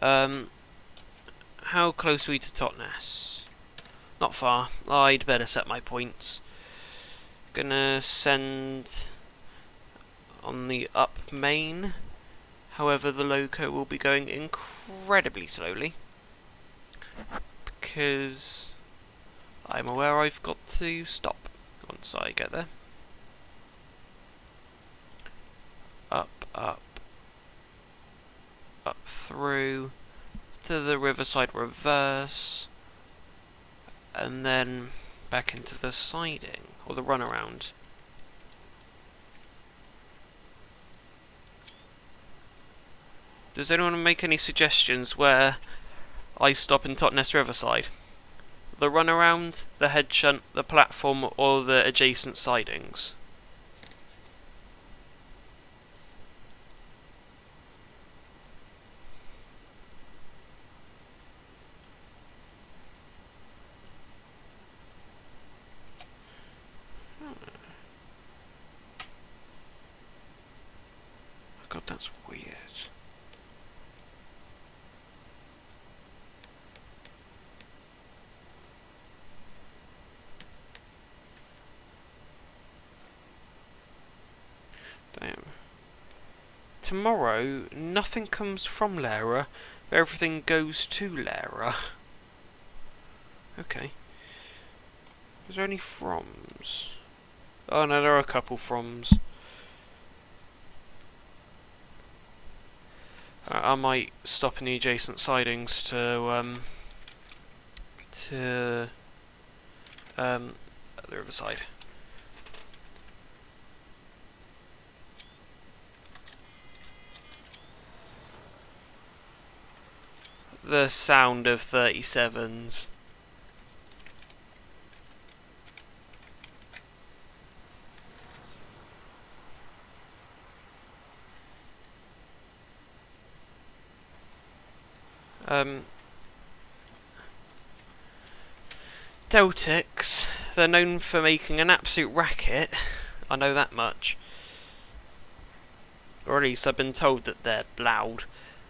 How close are we to Totnes? Not far. I'd better set my points. Gonna send on the up main. However, the loco will be going incredibly slowly because I'm aware I've got to stop once I get there. Up, up, up through to the riverside reverse, and then back into the siding, or the runaround. Does anyone make any suggestions where I stop in Totnes Riverside? The runaround, the head shunt, the platform, or the adjacent sidings? God, that's weird. Damn. Tomorrow, nothing comes from Lara, everything goes to Lara. Okay. Is there any froms? Oh no, there are a couple froms. I might stop in the adjacent sidings to the riverside. The sound of 37s. Deltics, they're known for making an absolute racket. I know that much. Or at least I've been told that they're loud.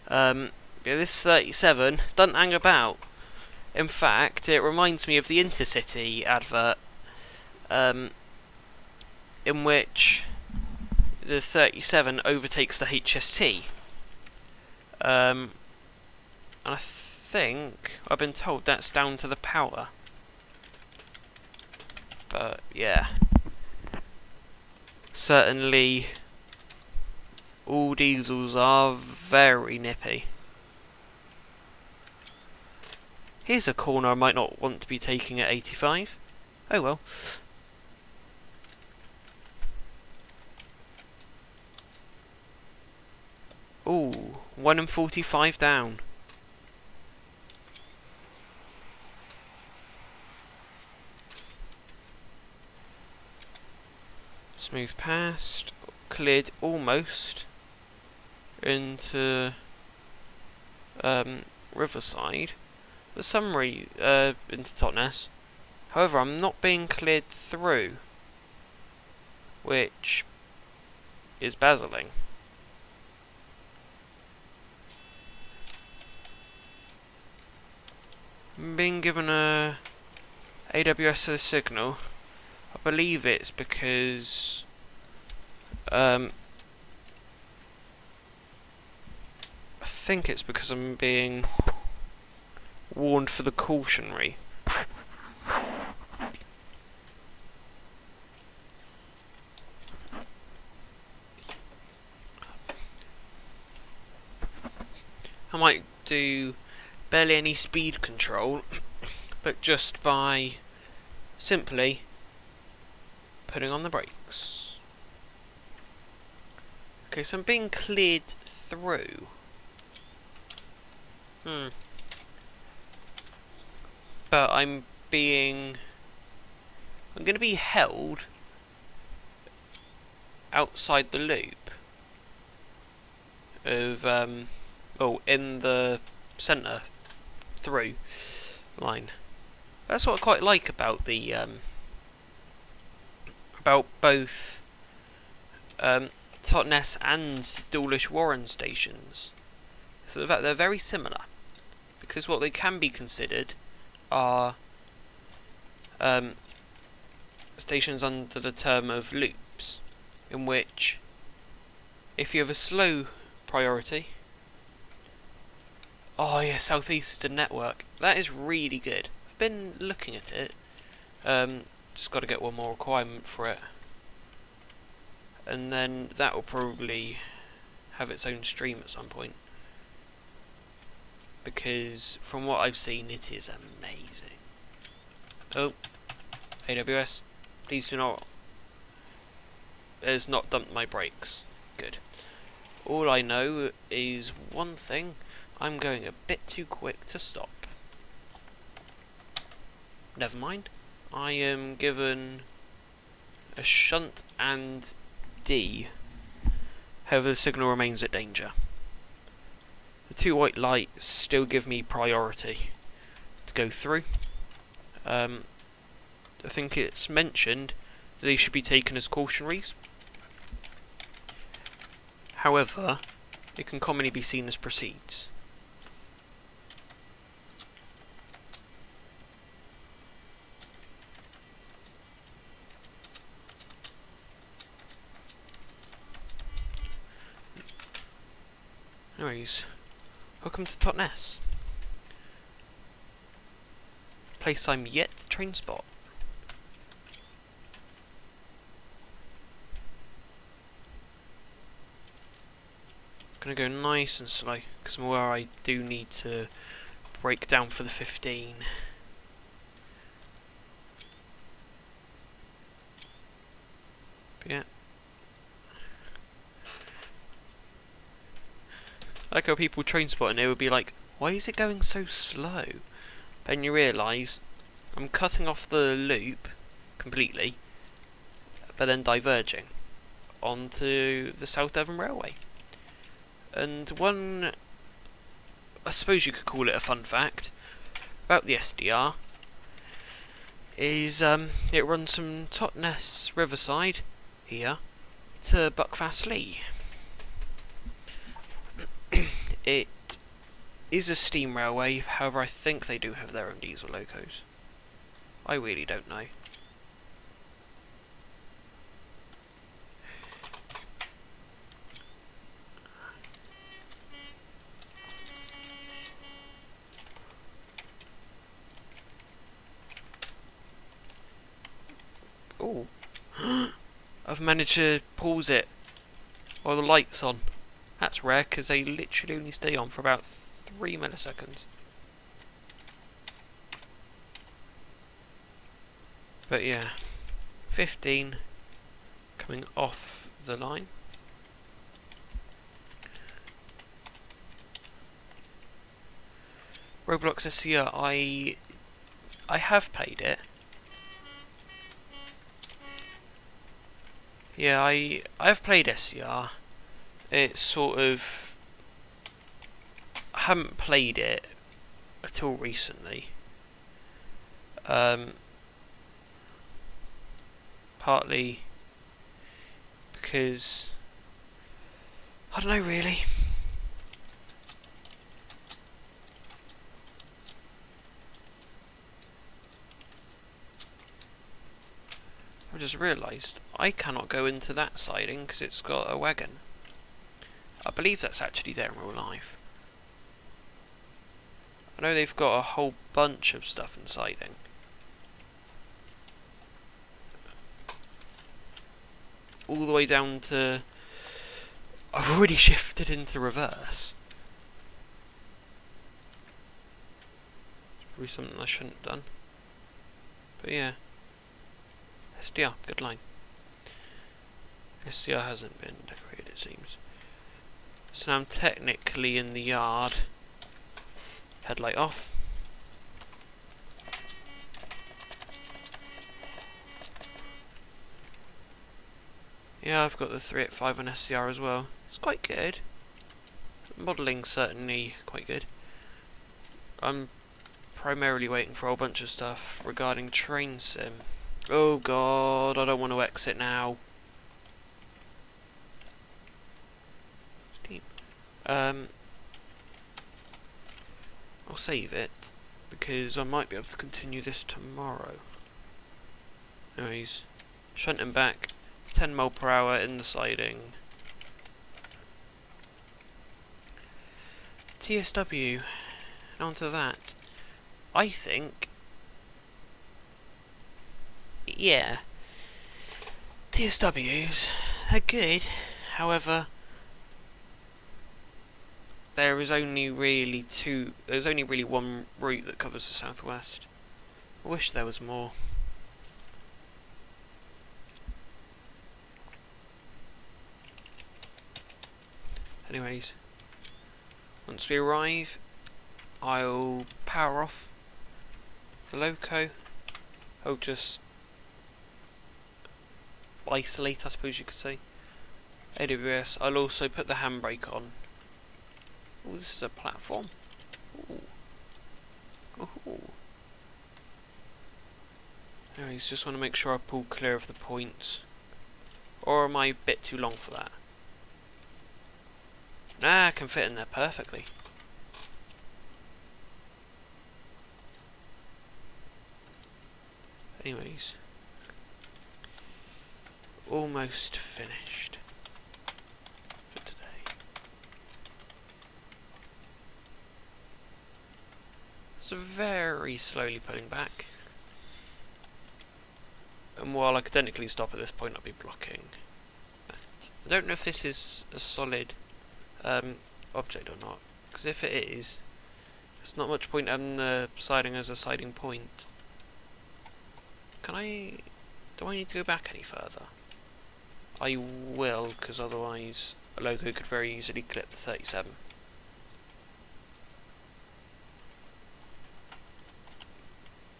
Yeah, this 37 doesn't hang about. In fact, it reminds me of the Intercity advert, in which the 37 overtakes the HST. And I think I've been told that's down to the power. But yeah, certainly all diesels are very nippy. Here's a corner I might not want to be taking at 85. Oh well. Ooh, 1 and 45 down. Smooth past, cleared almost into Riverside. For some reason, into Totnes. However, I'm not being cleared through, which is baffling. I'm being given a AWS signal. I believe it's because I think it's because I'm being warned for the cautionary. I might do barely any speed control, but just by simply putting on the brakes. Okay, so I'm being cleared through. But I'm going to be held outside the loop of, in the centre through line. That's what I quite like about the, about both, Totnes and Dawlish Warren stations. So the fact they're very similar, because what they can be considered are stations under the term of loops, in which if you have a slow priority, oh yeah, Southeastern Network, that is really good. I've been looking at it, just got to get one more requirement for it, and then that will probably have its own stream at some point, because from what I've seen it is amazing. Oh, AWS, please do not, it has not dumped my brakes. Good. All I know is one thing, I'm going a bit too quick to stop. Never mind. I am given a shunt and D. However, the signal remains at danger. The two white lights still give me priority to go through. I think it's mentioned that they should be taken as cautionaries. However, it can commonly be seen as proceeds. Anyways, welcome to Totnes. Place I'm yet to train spot. Gonna go nice and slow, because I'm aware I do need to break down for the 15. But yeah. I like how people train spot and they would be like, why is it going so slow? Then you realise I'm cutting off the loop completely, but then diverging onto the South Devon Railway. And one, I suppose you could call it a fun fact about the SDR is it runs from Totnes Riverside here to Buckfast Lee. It is a steam railway, however I think they do have their own diesel locos. I really don't know. Oh, I've managed to pause it while the light's on. That's rare, because they literally only stay on for about 3 milliseconds. But yeah, 15 coming off the line. Roblox SCR, I have played it. Yeah, I have played SCR. It's sort of, I haven't played it until recently. Partly because I don't know really. I just realised I cannot go into that siding because it's got a wagon. I believe that's actually there in real life. I know they've got a whole bunch of stuff in siding. All the way down to... I've already shifted into reverse. It's probably something I shouldn't have done. But yeah. SDR, good line. SDR hasn't been decorated, it seems. So now I'm technically in the yard. Headlight off. Yeah, I've got the 385 on SCR as well. It's quite good. Modelling's certainly quite good. I'm primarily waiting for a whole bunch of stuff regarding train sim. Oh god, I don't want to exit now. Steep. I'll save it, because I might be able to continue this tomorrow. Anyways, shunting back, 10 mile per hour in the siding. TSW, and onto that. I think, yeah, TSWs, they're good, however, there's only really one route that covers the southwest. I wish there was more. Anyways, once we arrive, I'll power off the loco. I'll just isolate, I suppose you could say. AWS. I'll also put the handbrake on. Oh, this is a platform. Ooh. Ooh. Anyways, just want to make sure I pull clear of the points. Or am I a bit too long for that? Nah, I can fit in there perfectly. Anyways, almost finished for today. So very slowly pulling back. And while I could technically stop at this point, I'll be blocking that. I don't know if this is a solid object or not, because if it is, there's not much point having the siding as a siding point. Do I need to go back any further? I will, because otherwise a logo could very easily clip the 37.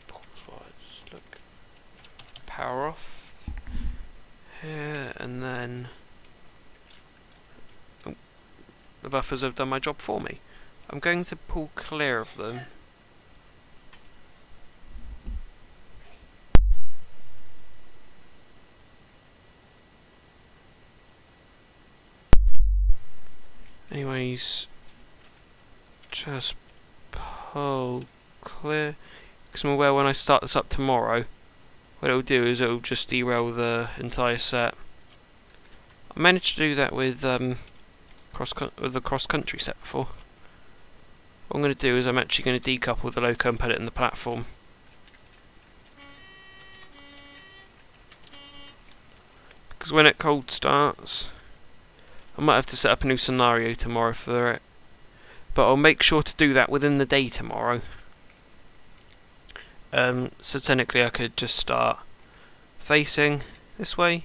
Pause while I just look. Power off. Here, and then the buffers have done my job for me. I'm going to pull clear of them. Anyways, just pull clear, because I'm aware when I start this up tomorrow, what it'll do is it'll just derail the entire set. I managed to do that with the cross-country set before. What I'm going to do is I'm actually going to decouple the loco and put it in the platform. Because when it cold starts, I might have to set up a new scenario tomorrow for it, but I'll make sure to do that within the day tomorrow. So technically I could just start facing this way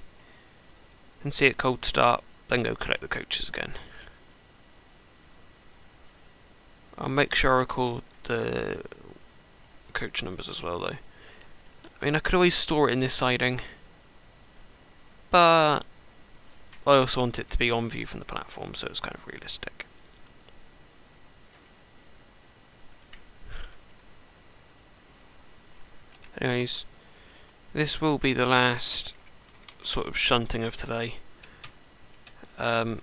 and see it cold start, then go collect the coaches again. I'll make sure I record the coach numbers as well though. I mean, I could always store it in this siding, but I also want it to be on view from the platform, so it's kind of realistic. Anyways, this will be the last sort of shunting of today. Why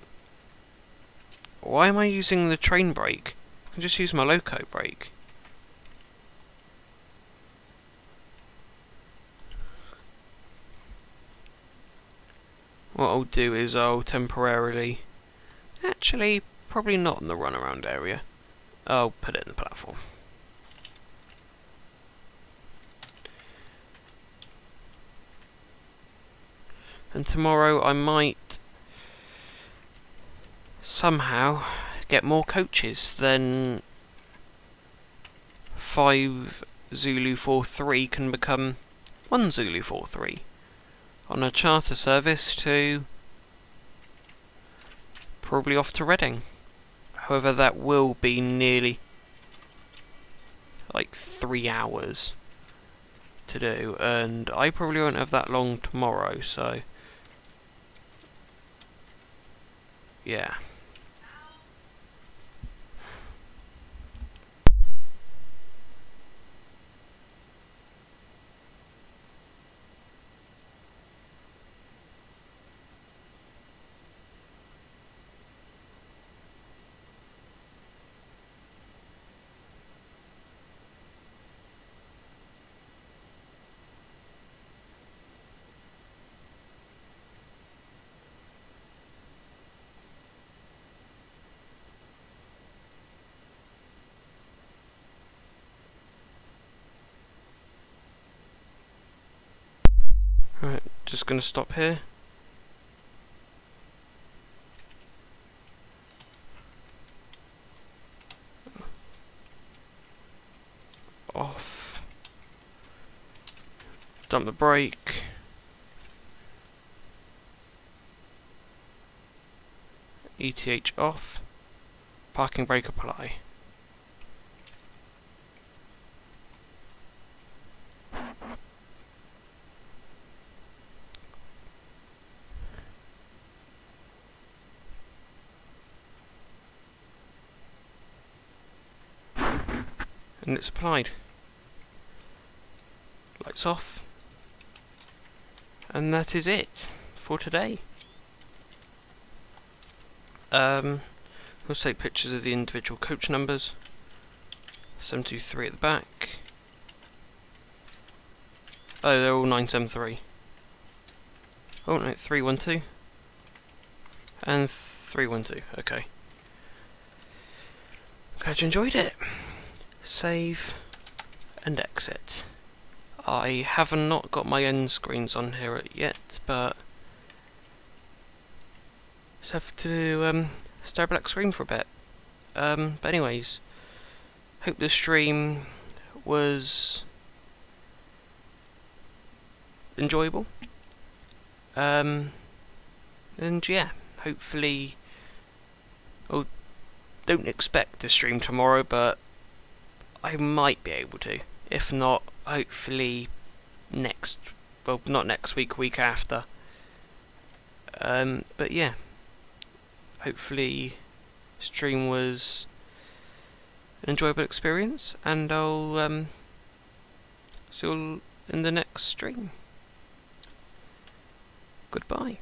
am I using the train brake? I can just use my loco brake. What I'll do is I'll temporarily... Actually, probably not in the runaround area. I'll put it in the platform. And tomorrow I might somehow get more coaches than 5 Zulu 43 can become 1 Zulu 43 on a charter service to probably off to Reading. However, that will be nearly like 3 hours to do, and I probably won't have that long tomorrow, so yeah. just going to stop here. Off. Dump the brake. ETH off. Parking brake apply. And it's applied. Lights off. And that is it for today. We'll take pictures of the individual coach numbers. 723 at the back. Oh, they're all 973. Oh no, 312. And 312, okay. Glad you enjoyed it. Save and exit. I have not got my end screens on here yet, but just have to stare at black screen for a bit. But anyways, hope the stream was enjoyable. And yeah, hopefully, oh, don't expect to stream tomorrow, but I might be able to. If not, hopefully next, well, not next week, week after. But yeah, hopefully stream was an enjoyable experience, and I'll see you all in the next stream. Goodbye.